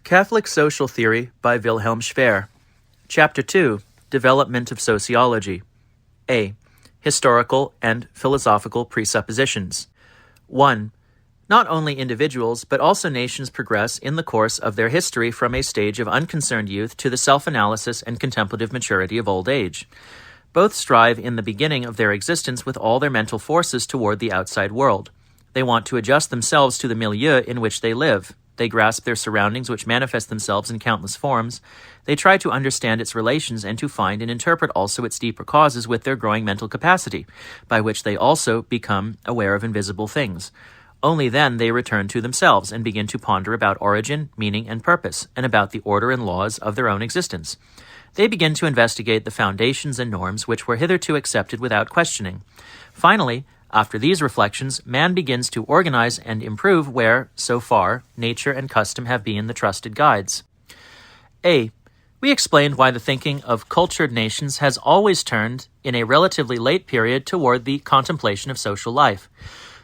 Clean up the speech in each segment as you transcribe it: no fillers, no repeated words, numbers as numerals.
Catholic Social Theory by Wilhelm Schwer. Chapter 2, Development of Sociology. A. Historical and Philosophical Presuppositions. 1. Not only individuals, but also nations progress in the course of their history from a stage of unconcerned youth to the self-analysis and contemplative maturity of old age. Both strive in the beginning of their existence with all their mental forces toward the outside world. They want to adjust themselves to the milieu in which they live. They grasp their surroundings, which manifest themselves in countless forms. They try to understand its relations and to find and interpret also its deeper causes with their growing mental capacity, by which they also become aware of invisible things. Only then they return to themselves and begin to ponder about origin, meaning, and purpose, and about the order and laws of their own existence. They begin to investigate the foundations and norms which were hitherto accepted without questioning. Finally, after these reflections, man begins to organize and improve where, so far, nature and custom have been the trusted guides. A. We explained why the thinking of cultured nations has always turned, in a relatively late period, toward the contemplation of social life.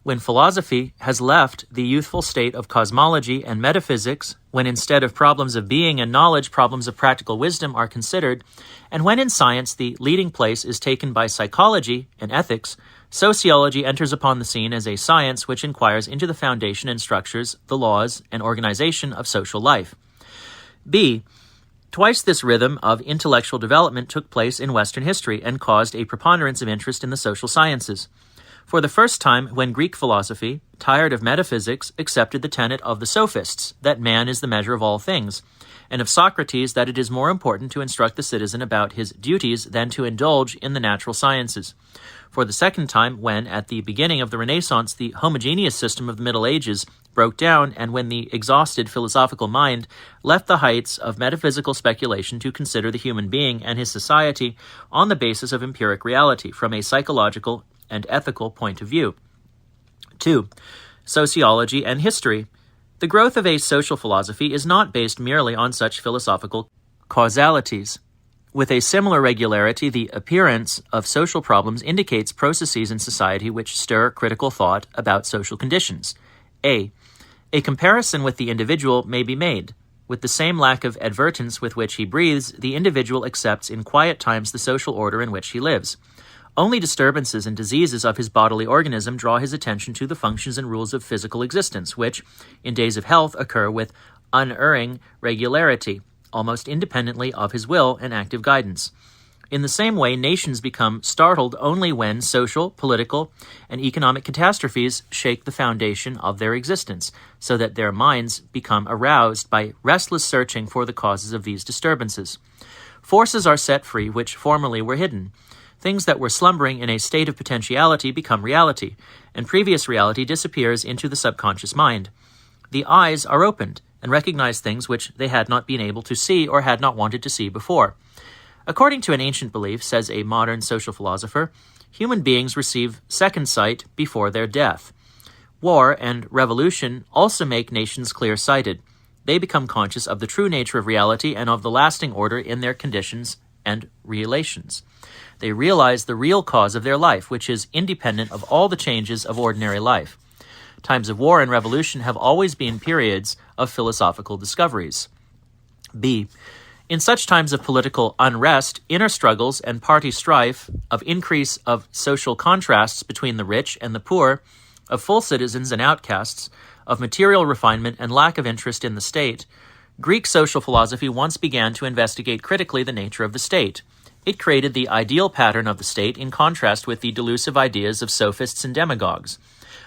When philosophy has left the youthful state of cosmology and metaphysics, when instead of problems of being and knowledge, problems of practical wisdom are considered, and when in science the leading place is taken by psychology and ethics, sociology enters upon the scene as a science which inquires into the foundation and structures, the laws, and organization of social life. B. Twice this rhythm of intellectual development took place in Western history and caused a preponderance of interest in the social sciences. For the first time, when Greek philosophy, tired of metaphysics, accepted the tenet of the sophists, that man is the measure of all things, and of Socrates that it is more important to instruct the citizen about his duties than to indulge in the natural sciences. For the second time, when, at the beginning of the Renaissance, the homogeneous system of the Middle Ages broke down, and when the exhausted philosophical mind left the heights of metaphysical speculation to consider the human being and his society on the basis of empiric reality, from a psychological and ethical point of view. 2. Sociology and history. The growth of a social philosophy is not based merely on such philosophical causalities. With a similar regularity, the appearance of social problems indicates processes in society which stir critical thought about social conditions. A comparison with the individual may be made. With the same lack of advertence with which he breathes, the individual accepts in quiet times the social order in which he lives. Only disturbances and diseases of his bodily organism draw his attention to the functions and rules of physical existence, which, in days of health, occur with unerring regularity, almost independently of his will and active guidance. In the same way, nations become startled only when social, political, and economic catastrophes shake the foundation of their existence, so that their minds become aroused by restless searching for the causes of these disturbances. Forces are set free which formerly were hidden. Things that were slumbering in a state of potentiality become reality, and previous reality disappears into the subconscious mind. The eyes are opened and recognize things which they had not been able to see or had not wanted to see before. According to an ancient belief, says a modern social philosopher, human beings receive second sight before their death. War and revolution also make nations clear-sighted. They become conscious of the true nature of reality and of the lasting order in their conditions and relations. They realize the real cause of their life, which is independent of all the changes of ordinary life. Times of war and revolution have always been periods of philosophical discoveries. B. In such times of political unrest, inner struggles, and party strife, of increase of social contrasts between the rich and the poor, of full citizens and outcasts, of material refinement and lack of interest in the state, Greek social philosophy once began to investigate critically the nature of the state. It created the ideal pattern of the state in contrast with the delusive ideas of sophists and demagogues.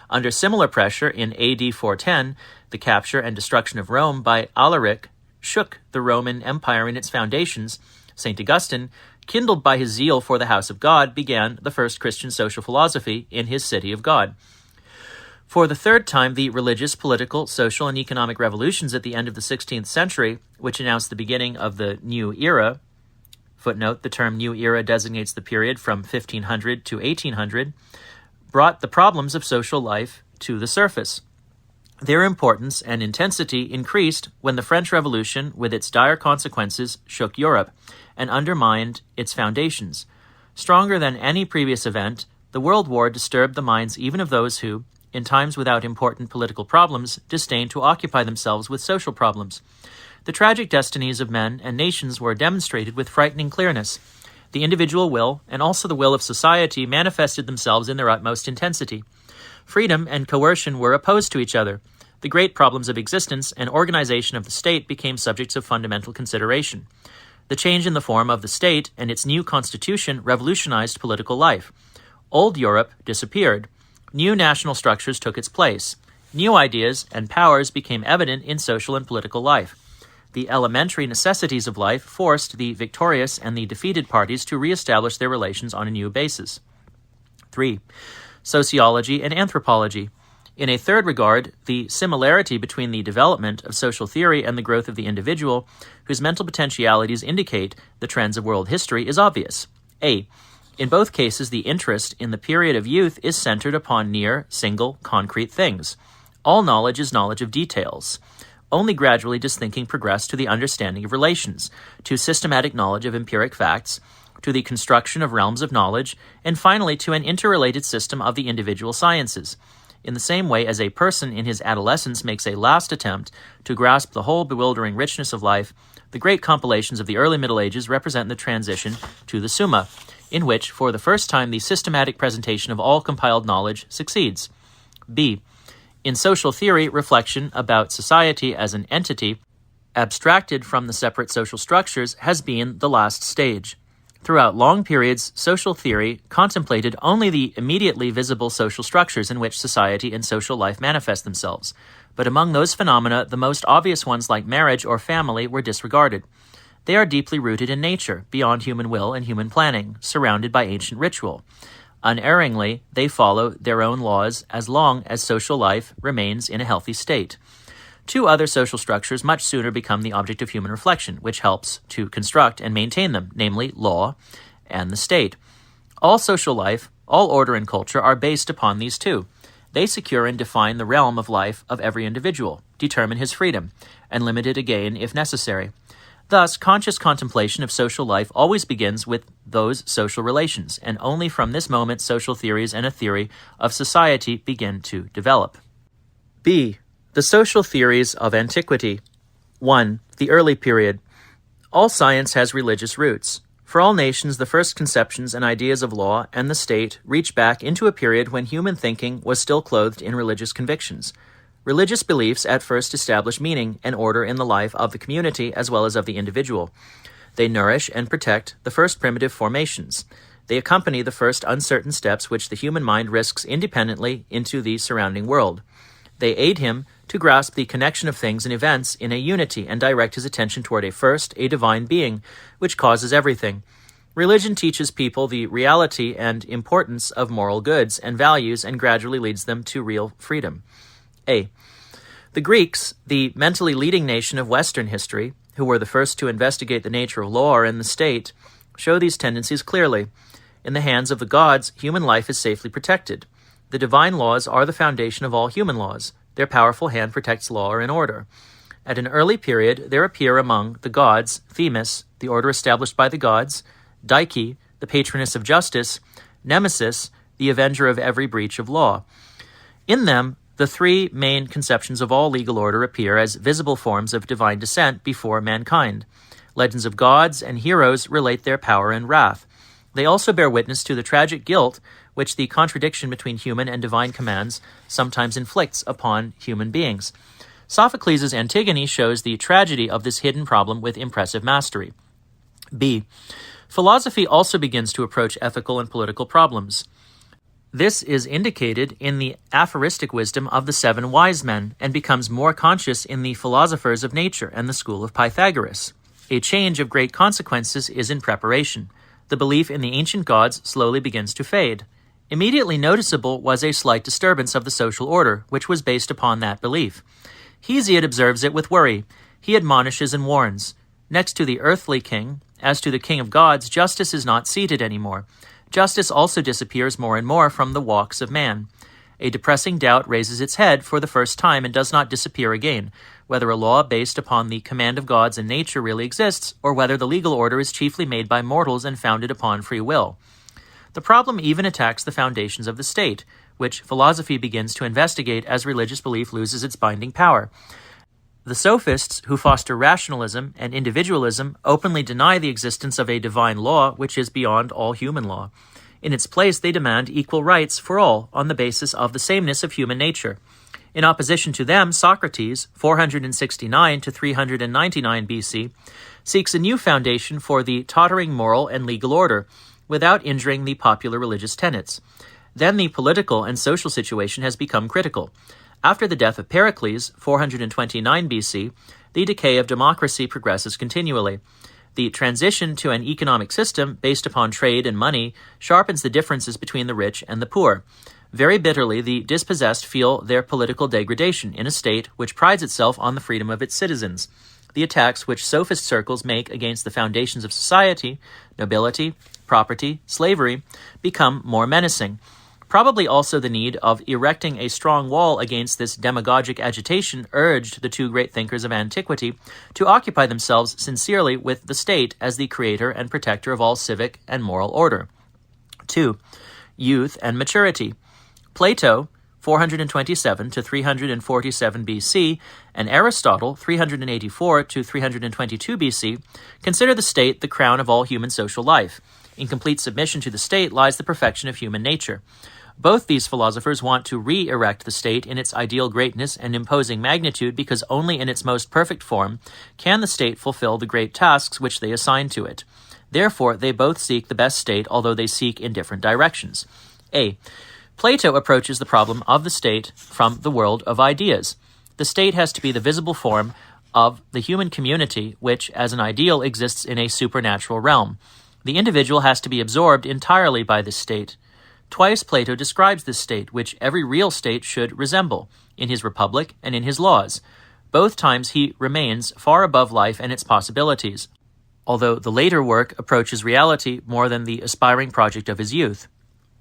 Under similar pressure, in AD 410, the capture and destruction of Rome by Alaric shook the Roman Empire in its foundations. St. Augustine, kindled by his zeal for the house of God, began the first Christian social philosophy in his city of God. For the third time, the religious, political, social, and economic revolutions at the end of the 16th century, which announced the beginning of the new era, footnote, the term new era designates the period from 1500 to 1800, brought the problems of social life to the surface. Their importance and intensity increased when the French Revolution, with its dire consequences, shook Europe and undermined its foundations. Stronger than any previous event, the World War disturbed the minds even of those who, in times without important political problems, disdained to occupy themselves with social problems. The tragic destinies of men and nations were demonstrated with frightening clearness. The individual will, and also the will of society, manifested themselves in their utmost intensity. Freedom and coercion were opposed to each other. The great problems of existence and organization of the state became subjects of fundamental consideration. The change in the form of the state and its new constitution revolutionized political life. Old Europe disappeared. New national structures took its place. New ideas and powers became evident in social and political life. The elementary necessities of life forced the victorious and the defeated parties to reestablish their relations on a new basis. 3. Sociology and anthropology. In a third regard, the similarity between the development of social theory and the growth of the individual, whose mental potentialities indicate the trends of world history, is obvious. A. In both cases, the interest in the period of youth is centered upon near, single, concrete things. All knowledge is knowledge of details. Only gradually does thinking progress to the understanding of relations, to systematic knowledge of empiric facts, to the construction of realms of knowledge, and finally to an interrelated system of the individual sciences. In the same way as a person in his adolescence makes a last attempt to grasp the whole bewildering richness of life, the great compilations of the early Middle Ages represent the transition to the Summa, in which, for the first time, the systematic presentation of all compiled knowledge succeeds. B. In social theory, reflection about society as an entity, abstracted from the separate social structures, has been the last stage. Throughout long periods, social theory contemplated only the immediately visible social structures in which society and social life manifest themselves. But among those phenomena, the most obvious ones like marriage or family were disregarded. They are deeply rooted in nature, beyond human will and human planning, surrounded by ancient ritual. Unerringly, they follow their own laws as long as social life remains in a healthy state. Two other social structures much sooner become the object of human reflection, which helps to construct and maintain them, namely law and the state. All social life, all order and culture are based upon these two. They secure and define the realm of life of every individual, determine his freedom, and limit it again if necessary. Thus, conscious contemplation of social life always begins with those social relations, and only from this moment social theories and a theory of society begin to develop. B. The social theories of antiquity. 1. The early period. All science has religious roots. For all nations, the first conceptions and ideas of law and the state reach back into a period when human thinking was still clothed in religious convictions. Religious beliefs at first establish meaning and order in the life of the community as well as of the individual. They nourish and protect the first primitive formations. They accompany the first uncertain steps which the human mind risks independently into the surrounding world. They aid him to grasp the connection of things and events in a unity and direct his attention toward a divine being, which causes everything. Religion teaches people the reality and importance of moral goods and values and gradually leads them to real freedom. A. The Greeks, the mentally leading nation of Western history, who were the first to investigate the nature of law and the state, show these tendencies clearly. In the hands of the gods, human life is safely protected. The divine laws are the foundation of all human laws. Their powerful hand protects law and order. At an early period, there appear among the gods Themis, the order established by the gods, Dike, the patroness of justice, Nemesis, the avenger of every breach of law. In them, the three main conceptions of all legal order appear as visible forms of divine descent before mankind. Legends of gods and heroes relate their power and wrath. They also bear witness to the tragic guilt which the contradiction between human and divine commands sometimes inflicts upon human beings. Sophocles' Antigone shows the tragedy of this hidden problem with impressive mastery. B. Philosophy also begins to approach ethical and political problems. This is indicated in the aphoristic wisdom of the 7 wise men and becomes more conscious in the philosophers of nature and the school of Pythagoras. A change of great consequences is in preparation. The belief in the ancient gods slowly begins to fade. Immediately noticeable was a slight disturbance of the social order, which was based upon that belief. Hesiod observes it with worry. He admonishes and warns. Next to the earthly king, as to the king of gods, justice is not seated anymore. Justice also disappears more and more from the walks of man. A depressing doubt raises its head for the first time and does not disappear again, whether a law based upon the command of gods and nature really exists, or whether the legal order is chiefly made by mortals and founded upon free will. The problem even attacks the foundations of the state, which philosophy begins to investigate as religious belief loses its binding power. The sophists, who foster rationalism and individualism, openly deny the existence of a divine law which is beyond all human law. In its place, they demand equal rights for all on the basis of the sameness of human nature. In opposition to them, Socrates, 469 to 399 BC, seeks a new foundation for the tottering moral and legal order, without injuring the popular religious tenets. Then the political and social situation has become critical. After the death of Pericles, 429 BC, the decay of democracy progresses continually. The transition to an economic system based upon trade and money sharpens the differences between the rich and the poor. Very bitterly, the dispossessed feel their political degradation in a state which prides itself on the freedom of its citizens. The attacks which sophist circles make against the foundations of society, nobility, property, slavery, become more menacing. Probably also the need of erecting a strong wall against this demagogic agitation urged the two great thinkers of antiquity to occupy themselves sincerely with the state as the creator and protector of all civic and moral order. 2. Youth and maturity. Plato, 427 to 347 BC, and Aristotle, 384 to 322 BC, consider the state the crown of all human social life. In complete submission to the state lies the perfection of human nature. Both these philosophers want to re-erect the state in its ideal greatness and imposing magnitude because only in its most perfect form can the state fulfill the great tasks which they assign to it. Therefore, they both seek the best state, although they seek in different directions. A. Plato approaches the problem of the state from the world of ideas. The state has to be the visible form of the human community, which, as an ideal, exists in a supernatural realm. The individual has to be absorbed entirely by this state. Twice Plato describes this state, which every real state should resemble, in his Republic and in his laws. Both times he remains far above life and its possibilities, although the later work approaches reality more than the aspiring project of his youth.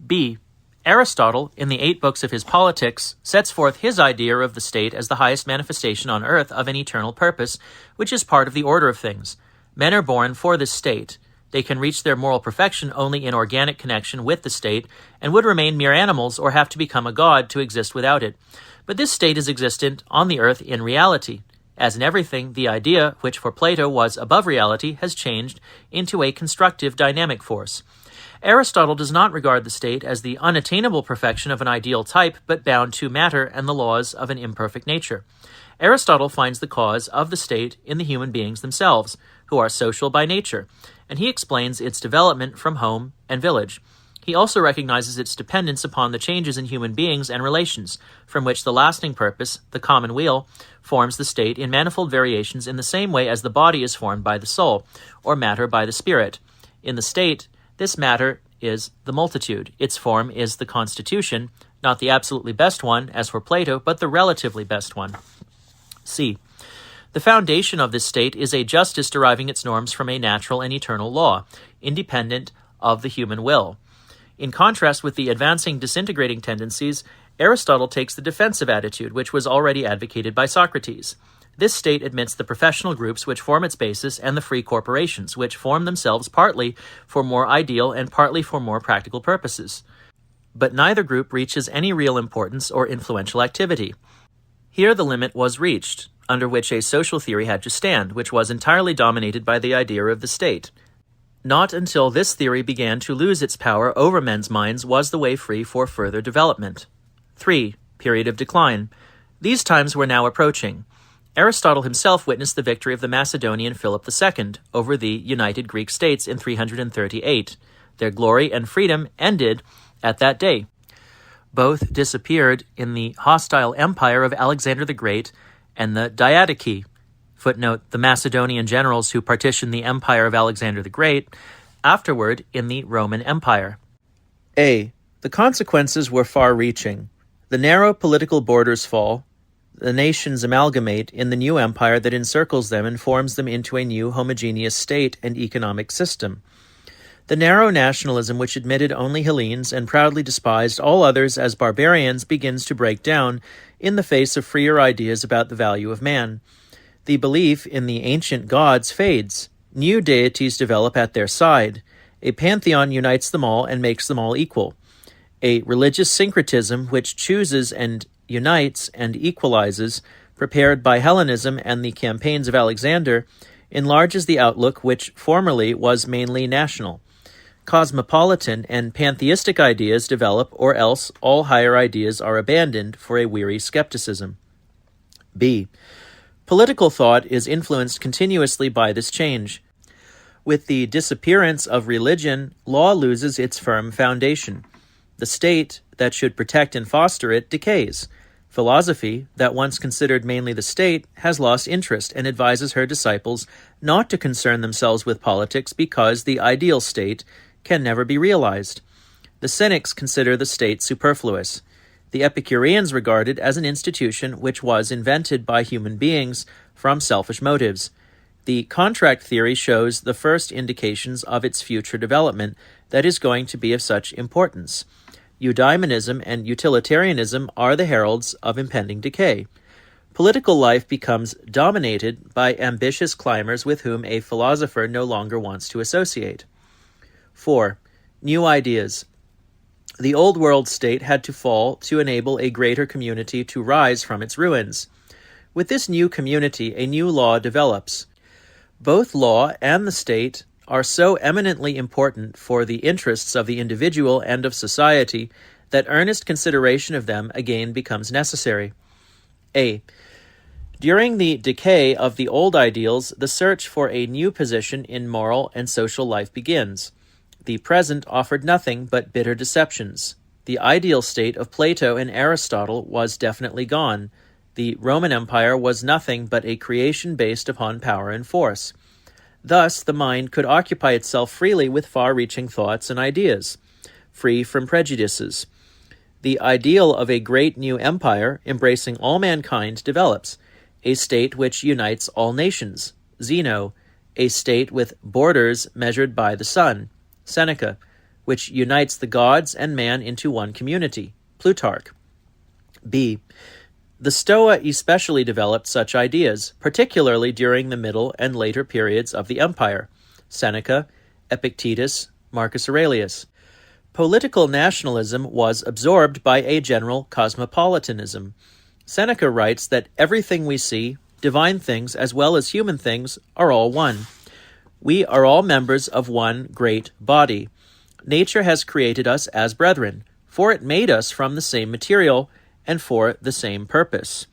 B. Aristotle, in the 8 books of his Politics, sets forth his idea of the state as the highest manifestation on earth of an eternal purpose, which is part of the order of things. Men are born for this state. They can reach their moral perfection only in organic connection with the state, and would remain mere animals or have to become a god to exist without it. But this state is existent on the earth in reality. As in everything, the idea, which for Plato was above reality, has changed into a constructive dynamic force. Aristotle does not regard the state as the unattainable perfection of an ideal type, but bound to matter and the laws of an imperfect nature. Aristotle finds the cause of the state in the human beings themselves, who are social by nature, and he explains its development from home and village. He also recognizes its dependence upon the changes in human beings and relations, from which the lasting purpose, the common weal, forms the state in manifold variations in the same way as the body is formed by the soul, or matter by the spirit. In the state, this matter is the multitude. Its form is the constitution, not the absolutely best one, as for Plato, but the relatively best one. C. The foundation of this state is a justice deriving its norms from a natural and eternal law, independent of the human will. In contrast with the advancing disintegrating tendencies, Aristotle takes the defensive attitude, which was already advocated by Socrates. This state admits the professional groups which form its basis and the free corporations, which form themselves partly for more ideal and partly for more practical purposes. But neither group reaches any real importance or influential activity. Here the limit was reached, under which a social theory had to stand, which was entirely dominated by the idea of the state. Not until this theory began to lose its power over men's minds was the way free for further development. 3. Period of decline. These times were now approaching. Aristotle himself witnessed the victory of the Macedonian Philip II over the united Greek states in 338. Their glory and freedom ended at that day. Both disappeared in the hostile empire of Alexander the Great and the Diadochi. Footnote, the Macedonian generals who partitioned the empire of Alexander the Great, afterward in the Roman Empire. A. The consequences were far-reaching. The narrow political borders fall. The nations amalgamate in the new empire that encircles them and forms them into a new homogeneous state and economic system. The narrow nationalism which admitted only Hellenes and proudly despised all others as barbarians begins to break down in the face of freer ideas about the value of man. The belief in the ancient gods fades. New deities develop at their side. A pantheon unites them all and makes them all equal. A religious syncretism which chooses and unites and equalizes, prepared by Hellenism and the campaigns of Alexander, enlarges the outlook which formerly was mainly national. Cosmopolitan and pantheistic ideas develop, or else all higher ideas are abandoned for a weary skepticism. B. Political thought is influenced continuously by this change. With the disappearance of religion, law loses its firm foundation. The state, that should protect and foster it, decays. Philosophy, that once considered mainly the state, has lost interest and advises her disciples not to concern themselves with politics because the ideal state can never be realized. The Cynics consider the state superfluous. The Epicureans regard it as an institution which was invented by human beings from selfish motives. The contract theory shows the first indications of its future development that is going to be of such importance. Eudaimonism and utilitarianism are the heralds of impending decay. Political life becomes dominated by ambitious climbers with whom a philosopher no longer wants to associate. 4. New ideas. The old world state had to fall to enable a greater community to rise from its ruins. With this new community, a new law develops. Both law and the state are so eminently important for the interests of the individual and of society that earnest consideration of them again becomes necessary. A. During the decay of the old ideals, the search for a new position in moral and social life begins. The present offered nothing but bitter deceptions. The ideal state of Plato and Aristotle was definitely gone. The Roman Empire was nothing but a creation based upon power and force. Thus, the mind could occupy itself freely with far-reaching thoughts and ideas, free from prejudices. The ideal of a great new empire, embracing all mankind, develops, a state which unites all nations, Zeno, a state with borders measured by the sun, Seneca, which unites the gods and man into one community, Plutarch. B. The Stoa especially developed such ideas, particularly during the middle and later periods of the empire, Seneca, Epictetus, Marcus Aurelius. Political nationalism was absorbed by a general cosmopolitanism. Seneca writes that everything we see, divine things as well as human things, are all one. We are all members of one great body. Nature has created us as brethren, for it made us from the same material and for the same purpose.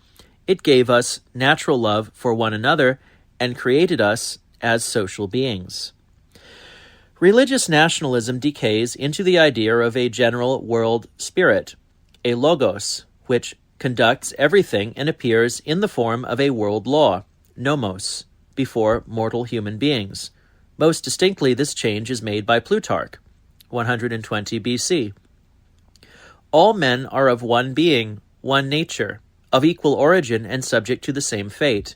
It gave us natural love for one another and created us as social beings. Religious nationalism decays into the idea of a general world spirit, a logos, which conducts everything and appears in the form of a world law, nomos, before mortal human beings. Most distinctly, this change is made by Plutarch, 120 BC. All men are of one being, one nature, of equal origin and subject to the same fate.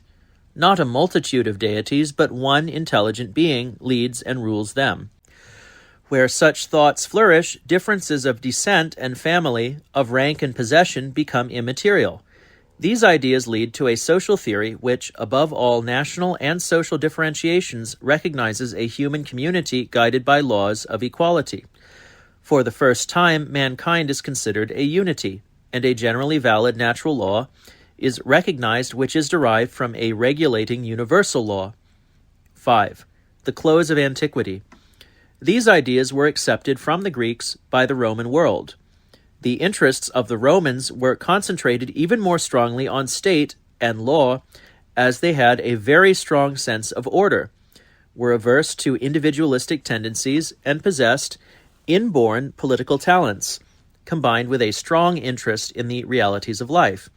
Not a multitude of deities, but one intelligent being leads and rules them. Where such thoughts flourish, differences of descent and family, of rank and possession become immaterial. These ideas lead to a social theory which, above all national and social differentiations, recognizes a human community guided by laws of equality. For the first time, mankind is considered a unity, and a generally valid natural law is recognized which is derived from a regulating universal law. 5. The close of Antiquity. These ideas were accepted from the Greeks by the Roman world. The interests of the Romans were concentrated even more strongly on state and law, as they had a very strong sense of order, were averse to individualistic tendencies, and possessed inborn political talents, combined with a strong interest in the realities of life.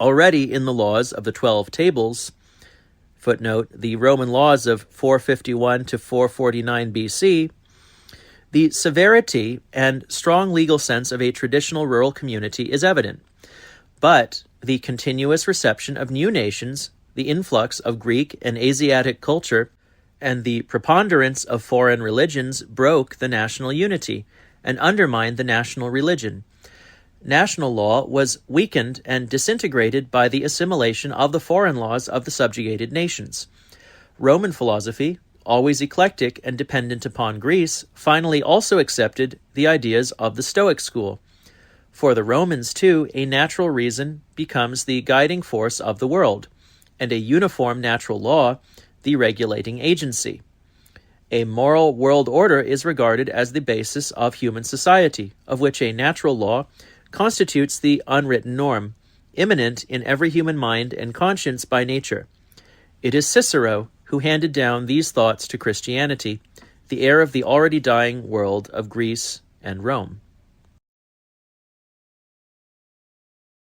Already in the laws of the 12 Tables, footnote, the Roman laws of 451 to 449 BC, the severity and strong legal sense of a traditional rural community is evident. But the continuous reception of new nations, the influx of Greek and Asiatic culture, and the preponderance of foreign religions broke the national unity and undermined the national religion. National law was weakened and disintegrated by the assimilation of the foreign laws of the subjugated nations. Roman philosophy, always eclectic and dependent upon Greece, finally also accepted the ideas of the Stoic school. For the Romans, too, a natural reason becomes the guiding force of the world, and a uniform natural law the regulating agency. A moral world order is regarded as the basis of human society, of which a natural law constitutes the unwritten norm, immanent in every human mind and conscience by nature. It is Cicero who handed down these thoughts to Christianity, the heir of the already dying world of Greece and Rome.